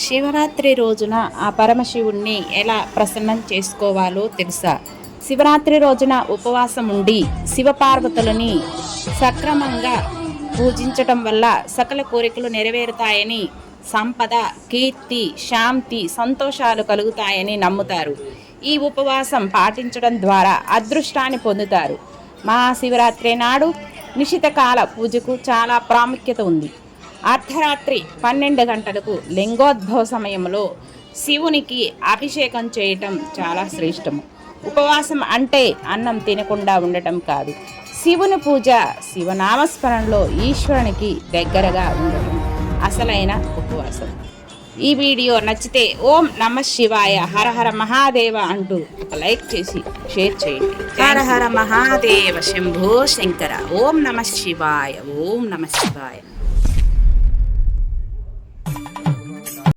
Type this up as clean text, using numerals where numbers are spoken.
శివరాత్రి రోజున ఆ పరమశివుణ్ణి ఎలా ప్రసన్నం చేసుకోవాలో తెలుసా? శివరాత్రి రోజున ఉపవాసం ఉండి శివపార్వతులని సక్రమంగా పూజించటం వల్ల సకల కోరికలు నెరవేరుతాయని, సంపద, కీర్తి, శాంతి, సంతోషాలు కలుగుతాయని నమ్ముతారు. ఈ ఉపవాసం పాటించడం ద్వారా అదృష్టాన్ని పొందుతారు. మహాశివరాత్రి నాడు నిశితకాల పూజకు చాలా ప్రాముఖ్యత ఉంది. అర్ధరాత్రి 12 గంటలకు లింగోద్భవ సమయంలో శివునికి అభిషేకం చేయటం చాలా శ్రేష్టము. ఉపవాసం అంటే అన్నం తినకుండా ఉండటం కాదు. శివుని పూజ, శివనామస్మరణలో ఈశ్వరునికి దగ్గరగా ఉండటం అసలైన ఉపవాసం. ఈ వీడియో నచ్చితే ఓం నమ శివాయ, హర హర మహాదేవ అంటూ ఒక లైక్ చేసి షేర్ చేయండి. హర హర మహాదేవ, శంభో శంకర. ఓం నమ శివాయ, ఓం నమ శివాయ.